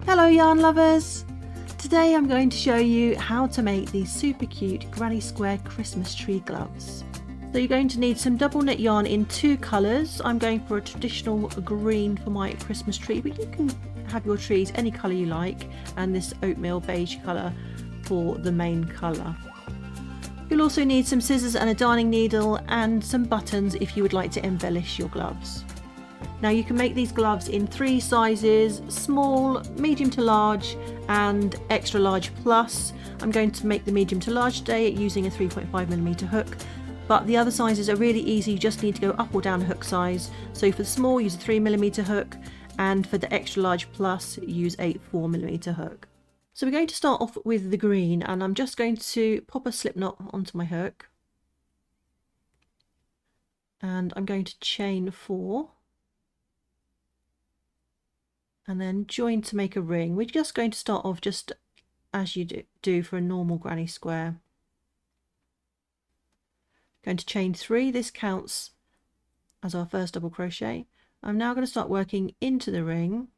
Hello yarn lovers! Today I'm going to show you how to make these super cute granny square Christmas tree gloves. So you're going to need some double knit yarn in two colours. I'm going for a traditional green for my Christmas tree, but you can have your trees any colour you like, and this oatmeal beige colour for the main colour. You'll also need some scissors and a darning needle and some buttons if you would like to embellish your gloves. Now you can make these gloves in three sizes: small, medium to large and extra large plus. I'm going to make the medium to large today using a 3.5mm hook, but the other sizes are really easy. You just need to go up or down a hook size. So for the small, use a 3mm hook, and for the extra large plus, use a 4mm hook. So we're going to start off with the green, and I'm just going to pop a slip knot onto my hook, and I'm going to chain 4 and then join to make a ring. We're just going to start off just as you do for a normal granny square. Going to chain 3, this counts as our first double crochet. I'm now going to start working into the ring.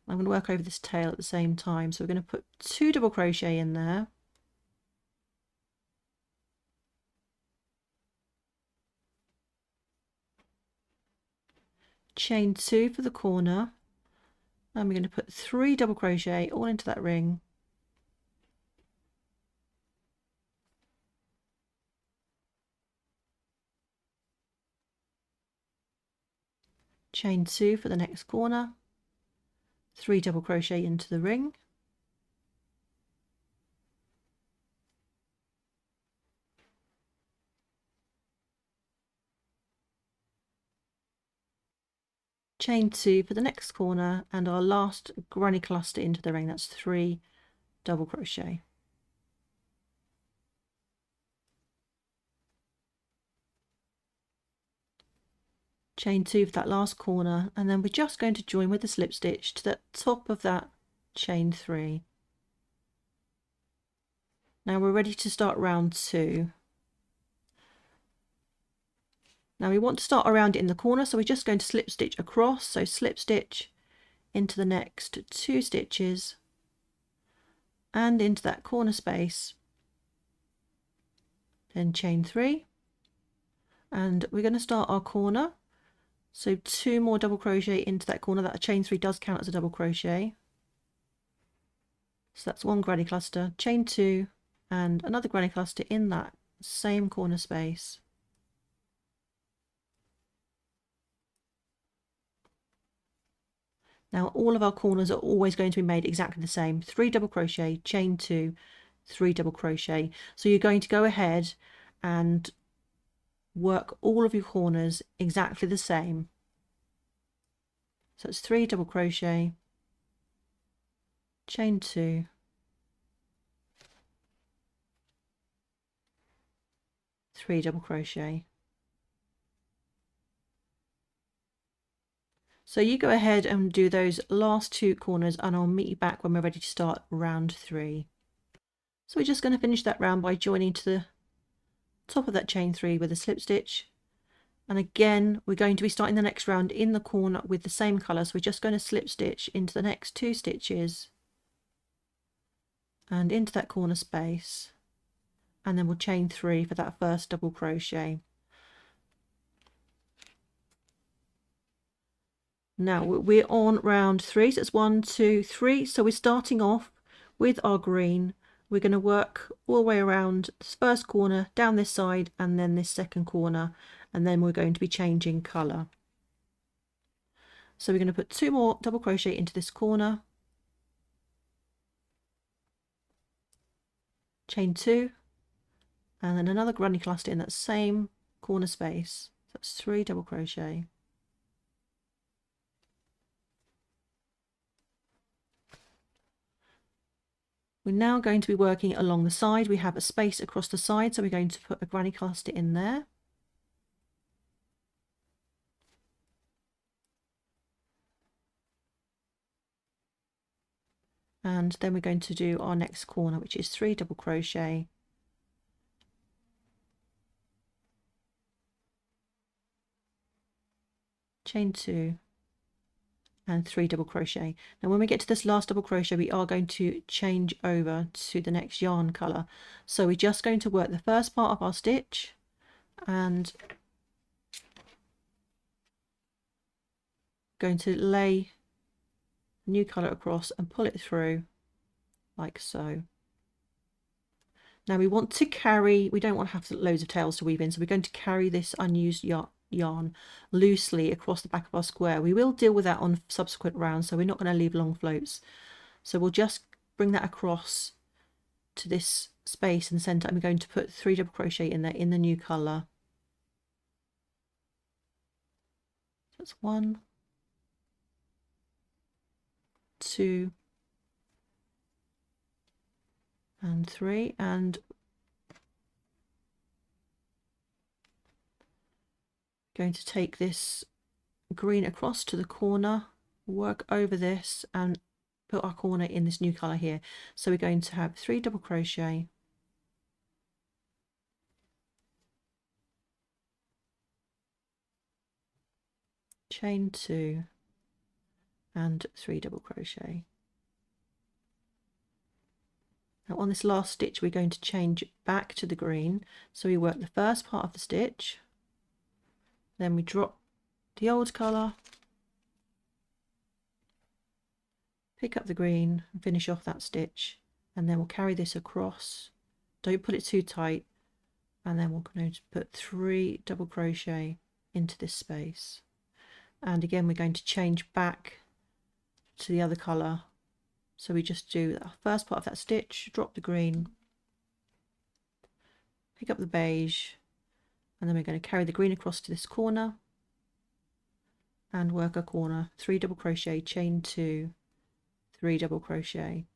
I'm going to work over this tail at the same time, so we're going to put 2 double crochet in there, chain 2 for the corner, and we're going to put 3 double crochet all into that ring, chain 2 for the next corner, 3 double crochet into the ring, chain 2 for the next corner, and our last granny cluster into the ring. That's 3 double crochet. Chain 2 for that last corner, and then we're just going to join with the slip stitch to the top of that chain 3. Now we're ready to start round 2. Now we want to start around it in the corner, so we're just going to slip stitch across. So slip stitch into the next 2 stitches and into that corner space, then chain 3, and we're going to start our corner. So 2 more double crochet into that corner. That chain 3 does count as a double crochet. So that's 1 granny cluster, chain 2 and another granny cluster in that same corner space. Now all of our corners are always going to be made exactly the same: 3 double crochet, chain 2, 3 double crochet. So you're going to go ahead and work all of your corners exactly the same. So it's 3 double crochet, chain 2, three double crochet. So you go ahead and do those last 2 corners, and I'll meet you back when we're ready to start round 3. So we're just going to finish that round by joining to the top of that chain 3 with a slip stitch, and again we're going to be starting the next round in the corner with the same colour. So we're just going to slip stitch into the next 2 stitches and into that corner space, and then we'll chain 3 for that first double crochet. Now we're on round 3, so it's 1, 2, 3. So we're starting off with our green. We're going to work all the way around this first corner, down this side, and then this second corner, and then we're going to be changing colour. So we're going to put 2 more double crochet into this corner, chain 2, and then another granny cluster in that same corner space. So that's 3 double crochet. We're now going to be working along the side. We have a space across the side, so we're going to put a granny cluster in there. And then we're going to do our next corner, which is 3 double crochet, chain 2, and 3 double crochet. Now when we get to this last double crochet, we are going to change over to the next yarn colour. So we're just going to work the first part of our stitch and going to lay new colour across and pull it through like so. Now we want to carry, we don't want to have loads of tails to weave in, so we're going to carry this unused yarn loosely across the back of our square. We will deal with that on subsequent rounds, so we're not going to leave long floats. So we'll just bring that across to this space in the centre, and we're going to put 3 double crochet in there in the new colour. That's 1, 2 and 3, and going to take this green across to the corner, work over this and put our corner in this new colour here. So we're going to have 3 double crochet, chain 2 and 3 double crochet. Now on this last stitch we're going to change back to the green, so we work the first part of the stitch, then we drop the old colour, pick up the green and finish off that stitch, and then we'll carry this across. Don't put it too tight, and then we're going to put 3 double crochet into this space, and again we're going to change back to the other colour. So we just do the first part of that stitch, drop the green, pick up the beige, and then we're going to carry the green across to this corner and work a corner, 3 double crochet, chain 2, 3 double crochet.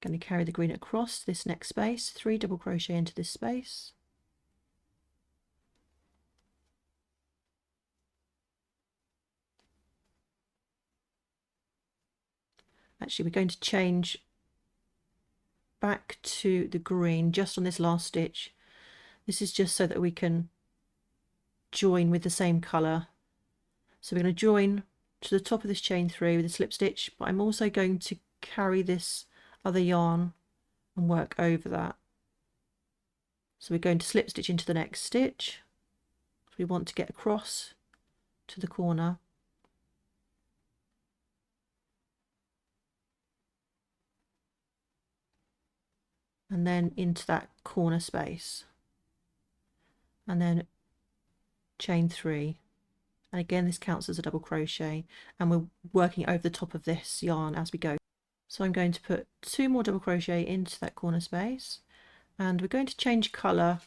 Going to carry the green across this next space, 3 double crochet into this space, actually we're going to change back to the green just on this last stitch. This is just so that we can join with the same colour. So we're going to join to the top of this chain 3 with a slip stitch, but I'm also going to carry this other yarn and work over that. So we're going to slip stitch into the next stitch. We want to get across to the corner, and then into that corner space, and then chain 3, and again this counts as a double crochet, and we're working over the top of this yarn as we go. So I'm going to put 2 more double crochet into that corner space, and we're going to change colour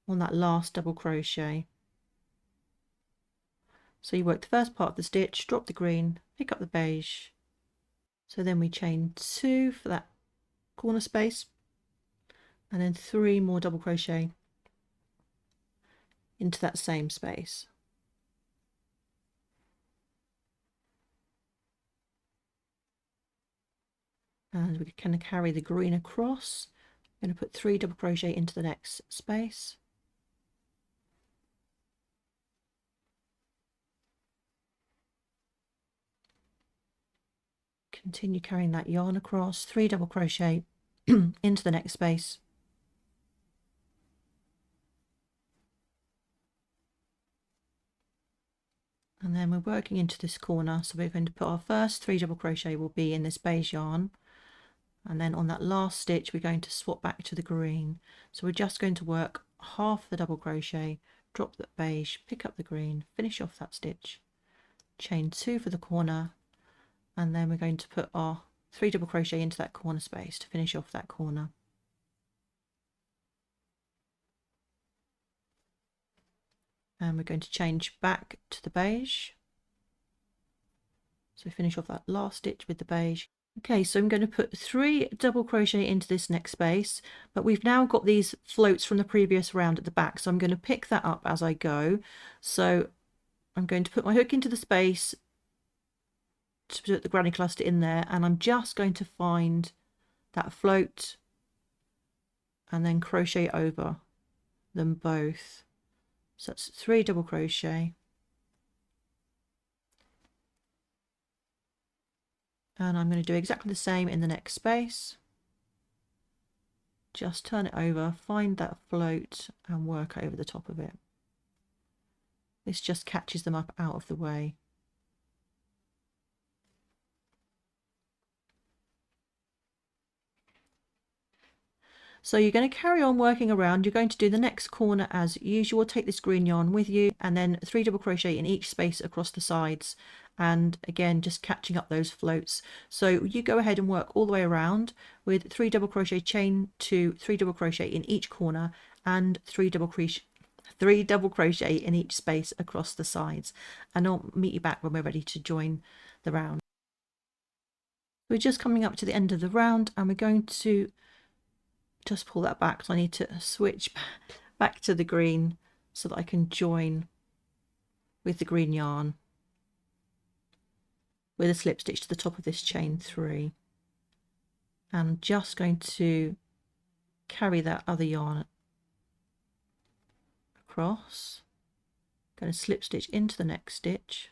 on that last double crochet. So you work the first part of the stitch, drop the green, pick up the beige, so then we chain 2 for that corner space, and then 3 more double crochet into that same space. And we can carry the green across. I'm going to put 3 double crochet into the next space. Continue carrying that yarn across, 3 double crochet into the next space. And then we're working into this corner, so we're going to put our first 3 double crochet will be in this beige yarn, and then on that last stitch we're going to swap back to the green. So we're just going to work half the double crochet, drop the beige, pick up the green, finish off that stitch, chain 2 for the corner, and then we're going to put our 3 double crochet into that corner space to finish off that corner. And we're going to change back to the beige, so finish off that last stitch with the beige. Okay, so I'm going to put 3 double crochet into this next space, but we've now got these floats from the previous round at the back, so I'm going to pick that up as I go. So I'm going to put my hook into the space to put the granny cluster in there, and I'm just going to find that float and then crochet over them both. So that's 3 double crochet, and I'm going to do exactly the same in the next space. Just turn it over, find that float and work over the top of it. This just catches them up out of the way. So you're going to carry on working around. You're going to do the next corner as usual. Take this green yarn with you and then 3 double crochet in each space across the sides, and again just catching up those floats. So you go ahead and work all the way around with 3 double crochet, chain 2, 3 double crochet in each corner and 3 double crochet in each space across the sides, and I'll meet you back when we're ready to join the round. We're just coming up to the end of the round, and we're going to just pull that back, so I need to switch back to the green so that I can join with the green yarn with a slip stitch to the top of this chain 3. And I'm just going to carry that other yarn across, going to slip stitch into the next stitch,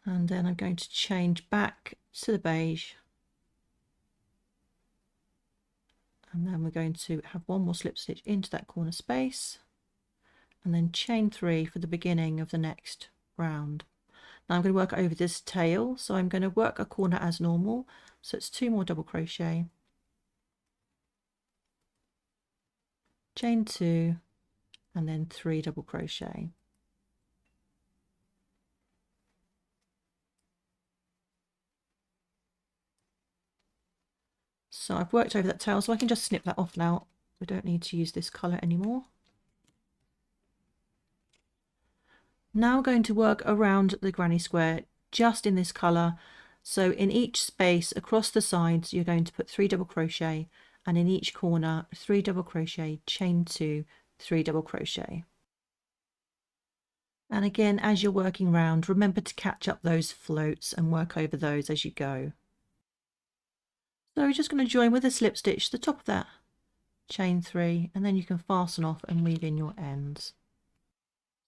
and then I'm going to change back to the beige, and then we're going to have one more slip stitch into that corner space and then chain 3 for the beginning of the next round. Now I'm going to work over this tail, so I'm going to work a corner as normal, so it's 2 more double crochet, chain 2 and then 3 double crochet. So I've worked over that tail, so I can just snip that off now. We don't need to use this colour anymore. Now we're going to work around the granny square just in this colour. So in each space across the sides you're going to put 3 double crochet, and in each corner 3 double crochet, chain 2, 3 double crochet. And again, as you're working around, remember to catch up those floats and work over those as you go. So we're just going to join with a slip stitch to the top of that chain 3, and then you can fasten off and weave in your ends.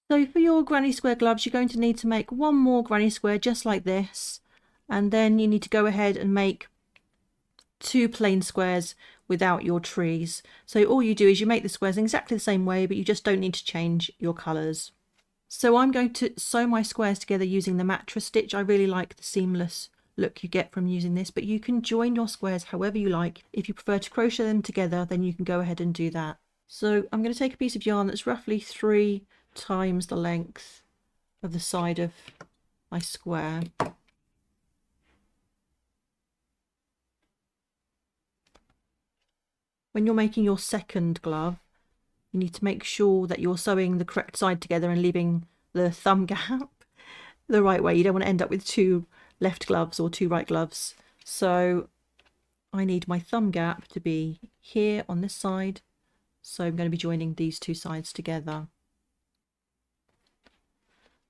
So for your granny square gloves, you're going to need to make 1 more granny square just like this, and then you need to go ahead and make 2 plain squares without your trees. So all you do is you make the squares in exactly the same way, but you just don't need to change your colours. So I'm going to sew my squares together using the mattress stitch. I really like the seamless look you get from using this, but you can join your squares however you like. If you prefer to crochet them together, then you can go ahead and do that. So I'm going to take a piece of yarn that's roughly 3 times the length of the side of my square. When you're making your second glove, you need to make sure that you're sewing the correct side together and leaving the thumb gap the right way. You don't want to end up with 2 left gloves or 2 right gloves. So I need my thumb gap to be here on this side. So I'm going to be joining these 2 sides together.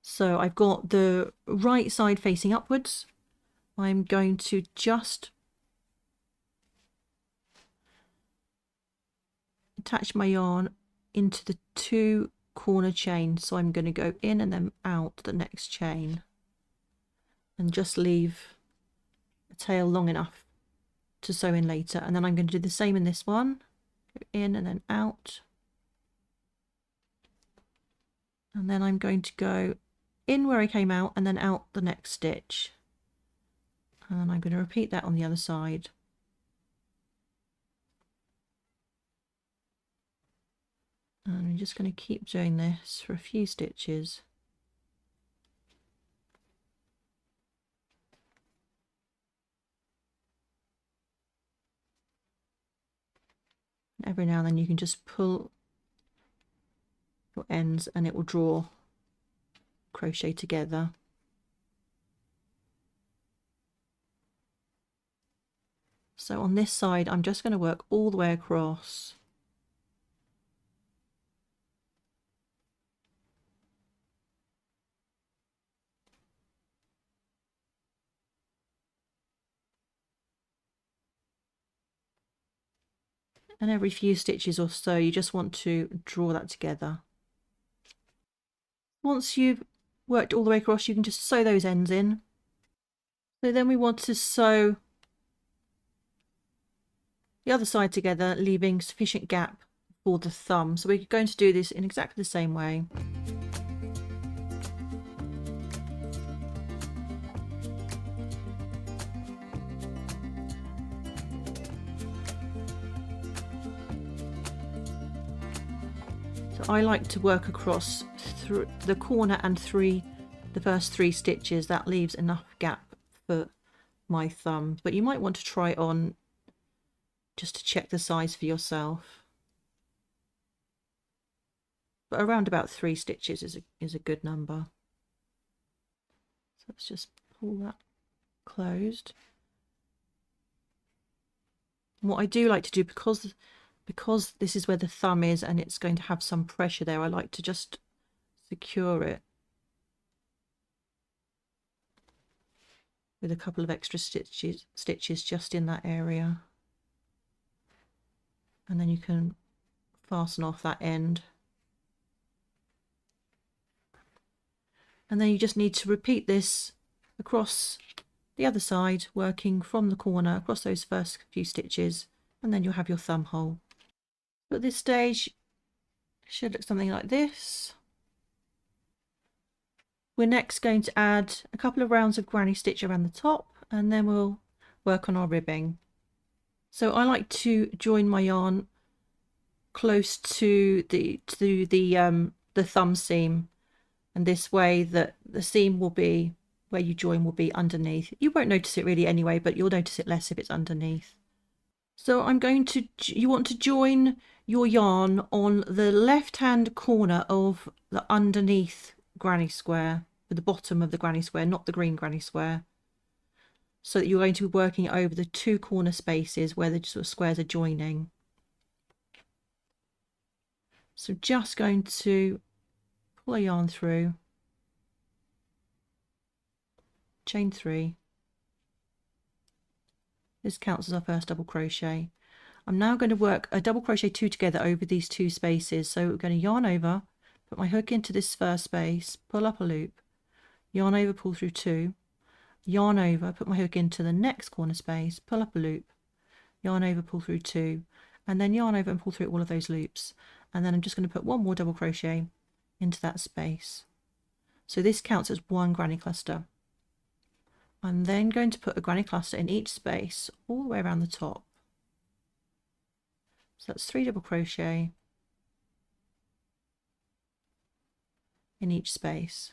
So I've got the right side facing upwards. I'm going to just attach my yarn into the 2 corner chains. So I'm going to go in and then out the next chain and just leave a tail long enough to sew in later. And then I'm going to do the same in this one. Go in and then out. And then I'm going to go in where I came out and then out the next stitch. And I'm going to repeat that on the other side. And I'm just going to keep doing this for a few stitches. And every now and then you can just pull your ends and it will draw crochet together. So on this side I'm just going to work all the way across. And every few stitches or so you just want to draw that together. Once you've worked all the way across, you can just sew those ends in. So then we want to sew the other side together, leaving sufficient gap for the thumb. So we're going to do this in exactly the same way. So I like to work across through the corner and the first 3 stitches. That leaves enough gap for my thumb, but you might want to try it on just to check the size for yourself. But around about 3 stitches is a good number. So let's just pull that closed. And what I do like to do, because this is where the thumb is and it's going to have some pressure there, I like to just secure it with a couple of extra stitches just in that area. And then you can fasten off that end. And then you just need to repeat this across the other side, working from the corner across those first few stitches, and then you'll have your thumb hole. So at this stage, it should look something like this. We're next going to add a couple of rounds of granny stitch around the top, and then we'll work on our ribbing. So I like to join my yarn close to the thumb seam, and this way that the seam will be where you join will be underneath. You won't notice it really anyway, but you'll notice it less if it's underneath. So you want to join your yarn on the left hand corner of the underneath granny square, at the bottom of the granny square, not the green granny square, so that you're going to be working over the 2 corner spaces where the sort of squares are joining. So just going to pull a yarn through, chain 3. This counts as our first double crochet. I'm now going to work a double crochet 2 together over these 2 spaces. So we're going to yarn over, put my hook into this first space, pull up a loop, yarn over, pull through 2, yarn over, put my hook into the next corner space, pull up a loop, yarn over, pull through 2, and then yarn over and pull through all of those loops. And then I'm just going to put 1 more double crochet into that space. So this counts as 1 granny cluster. I'm then going to put a granny cluster in each space all the way around the top. So that's 3 double crochet in each space.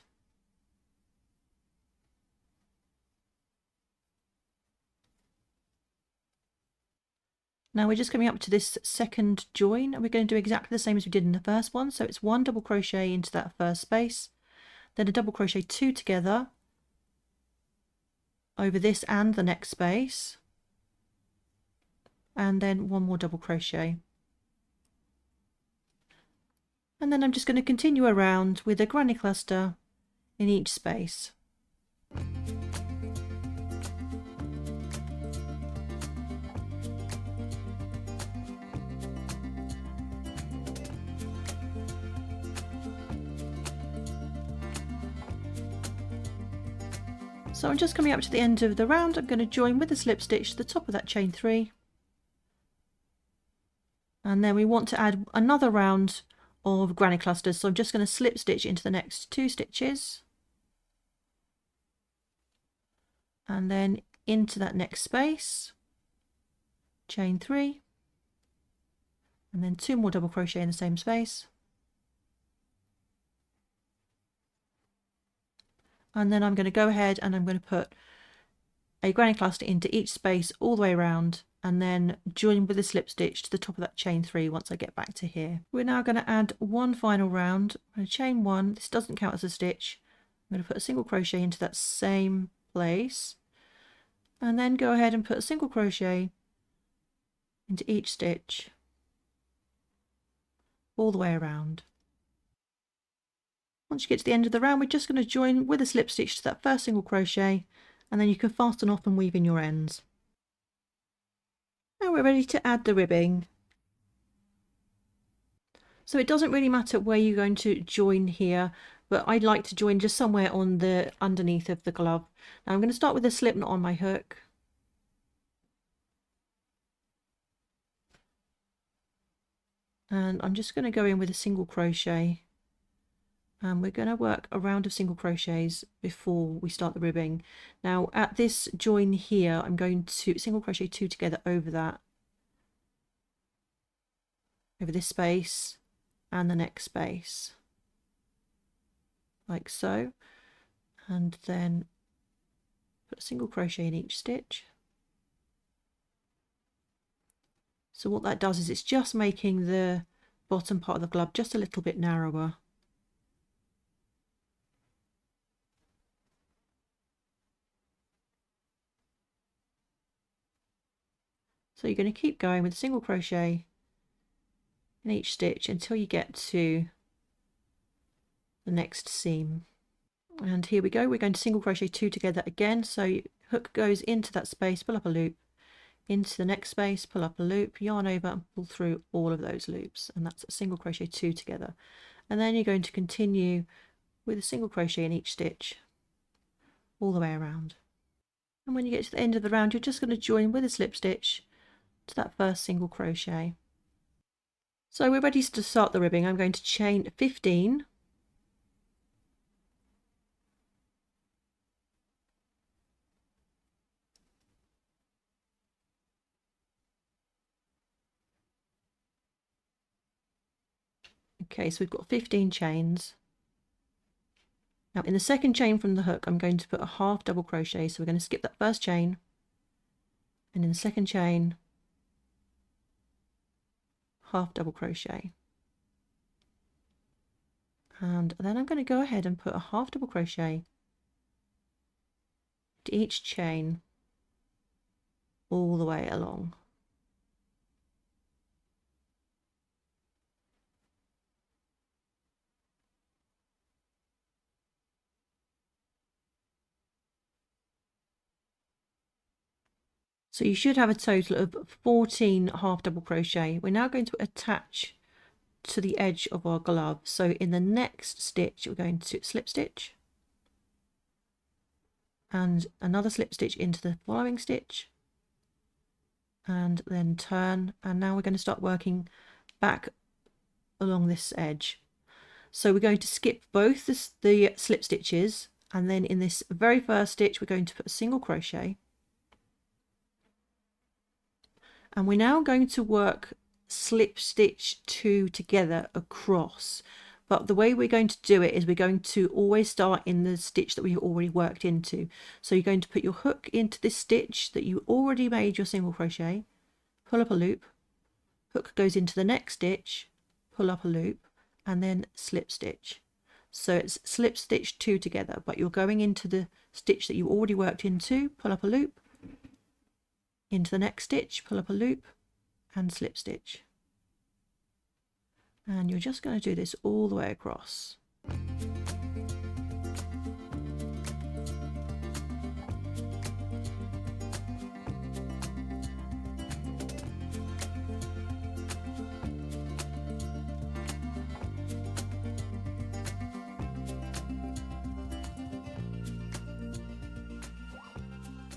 Now we're just coming up to this second join, and we're going to do exactly the same as we did in the first one. So it's 1 double crochet into that first space, then a double crochet 2 together over this and the next space, and then 1 more double crochet. And then I'm just going to continue around with a granny cluster in each space. So I'm just coming up to the end of the round. I'm going to join with a slip stitch to the top of that chain 3, and then we want to add another round of granny clusters, so I'm just going to slip stitch into the next 2 stitches and then into that next space, chain 3, and then 2 more double crochet in the same space, and then I'm going to go ahead and I'm going to put a granny cluster into each space all the way around, and then join with a slip stitch to the top of that chain 3 once I get back to here. We're now going to add 1 final round. I'm going to chain 1. This doesn't count as a stitch. I'm going to put a single crochet into that same place, and then go ahead and put a single crochet into each stitch all the way around. Once you get to the end of the round, we're just going to join with a slip stitch to that first single crochet, and then you can fasten off and weave in your ends. Now we're ready to add the ribbing. So it doesn't really matter where you're going to join here, but I'd like to join just somewhere on the underneath of the glove. Now I'm going to start with a slip knot on my hook. And I'm just going to go in with a single crochet. And we're going to work a round of single crochets before we start the ribbing. Now at this join here, I'm going to single crochet 2 together over that, over this space and the next space, like so, and then put a single crochet in each stitch. So what that does is it's just making the bottom part of the glove just a little bit narrower. So you're going to keep going with a single crochet in each stitch until you get to the next seam. And here we go, we're going to single crochet 2 together again. So hook goes into that space, pull up a loop, into the next space, pull up a loop, yarn over and pull through all of those loops, and that's a single crochet 2 together. And then you're going to continue with a single crochet in each stitch all the way around. And when you get to the end of the round, you're just going to join with a slip stitch to that first single crochet. So we're ready to start the ribbing. I'm going to chain 15, okay, so we've got 15 chains. Now in the second chain from the hook, I'm going to put a half double crochet, so we're going to skip that first chain, and in the second chain, half double crochet. And then I'm going to go ahead and put a half double crochet to each chain all the way along. So you should have a total of 14 half double crochet. We're now going to attach to the edge of our glove. So in the next stitch, we're going to slip stitch and another slip stitch into the following stitch, and then turn. And now we're going to start working back along this edge. So we're going to skip both the slip stitches, and then in this very first stitch, we're going to put a single crochet. And we're now going to work slip stitch 2 together across, but the way we're going to do it is we're going to always start in the stitch that we've already worked into. So you're going to put your hook into this stitch that you already made your single crochet, pull up a loop, hook goes into the next stitch, pull up a loop, and then slip stitch. So it's slip stitch 2 together, but you're going into the stitch that you already worked into, pull up a loop, into the next stitch, pull up a loop and slip stitch. And you're just going to do this all the way across.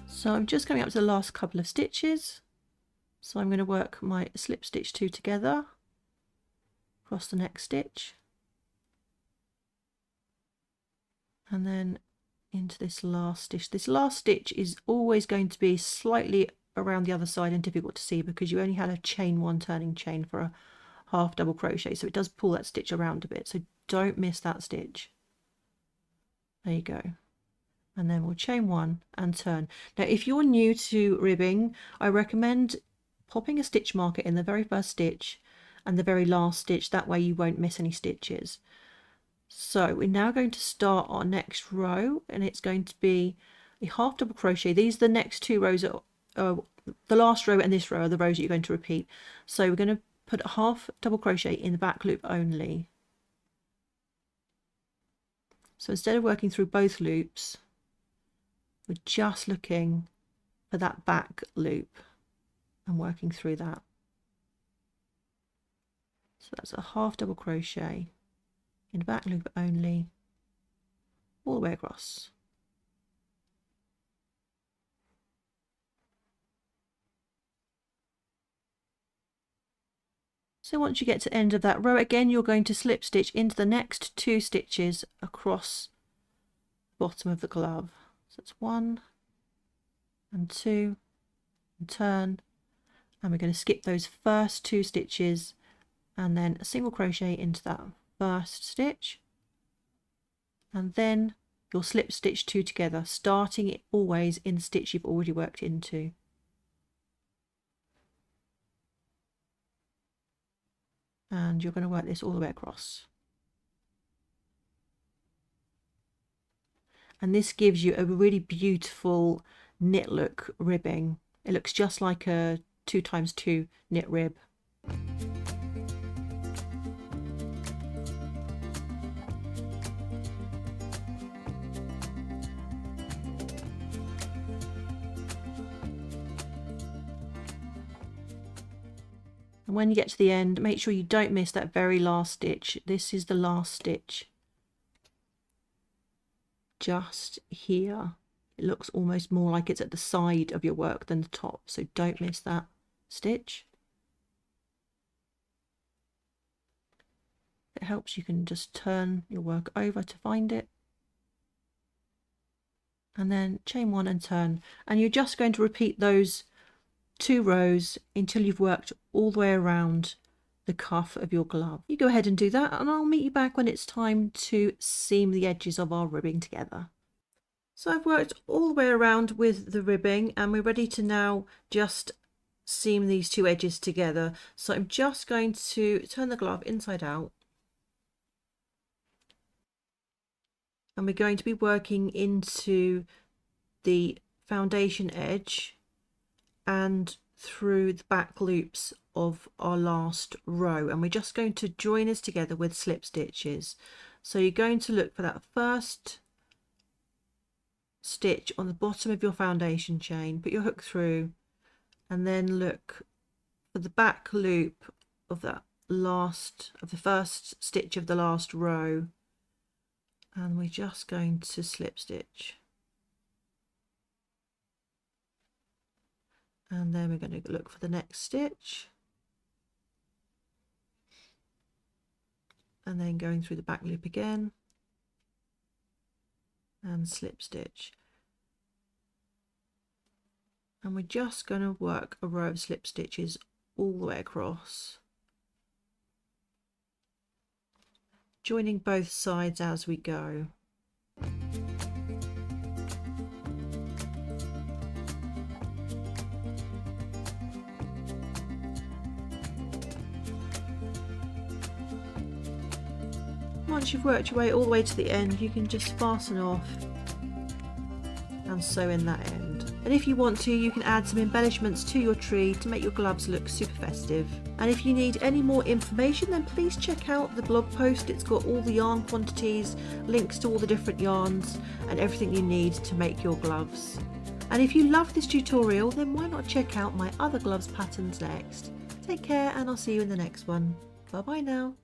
So I'm just coming up to the last couple of stitches. So I'm going to work my slip stitch 2 together across the next stitch, and then into this last stitch. This last stitch is always going to be slightly around the other side and difficult to see because you only had a chain 1 turning chain for a half double crochet, so it does pull that stitch around a bit, so don't miss that stitch. There you go. And then we'll chain 1 and turn. Now if you're new to ribbing, I recommend popping a stitch marker in the very first stitch and the very last stitch, that way you won't miss any stitches. So we're now going to start our next row, and it's going to be a half double crochet. These are the next 2 rows are the last row and this row are the rows that you're going to repeat. So we're going to put a half double crochet in the back loop only. So instead of working through both loops, we're just looking for that back loop and working through that. So that's a half double crochet in the back loop only, all the way across. So once you get to the end of that row, again you're going to slip stitch into the next 2 stitches across the bottom of the glove. So it's 1 and 2 and turn, and we're going to skip those first 2 stitches and then a single crochet into that first stitch, and then you'll slip stitch 2 together, starting it always in the stitch you've already worked into. And you're going to work this all the way across. And this gives you a really beautiful knit look ribbing. It looks just like a 2x2 knit rib. And when you get to the end, make sure you don't miss that very last stitch. This is the last stitch. Just here. It looks almost more like it's at the side of your work than the top, so don't miss that stitch. If it helps, you can just turn your work over to find it. And then chain 1 and turn. And you're just going to repeat those 2 rows until you've worked all the way around the cuff of your glove. You go ahead and do that, and I'll meet you back when it's time to seam the edges of our ribbing together. So I've worked all the way around with the ribbing, and we're ready to now just seam these 2 edges together. So I'm just going to turn the glove inside out, and we're going to be working into the foundation edge and through the back loops of our last row, and we're just going to join this together with slip stitches. So you're going to look for that first stitch on the bottom of your foundation chain, put your hook through, and then look for the back loop of that the first stitch of the last row, and we're just going to slip stitch. And then we're going to look for the next stitch, and then going through the back loop again and slip stitch. And we're just going to work a row of slip stitches all the way across, joining both sides as we go. Once you've worked your way all the way to the end, you can just fasten off and sew in that end. And if you want to, you can add some embellishments to your tree to make your gloves look super festive. And if you need any more information, then please check out the blog post. It's got all the yarn quantities, links to all the different yarns and everything you need to make your gloves. And if you love this tutorial, then why not check out my other gloves patterns next. Take care, and I'll see you in the next one. Bye bye now.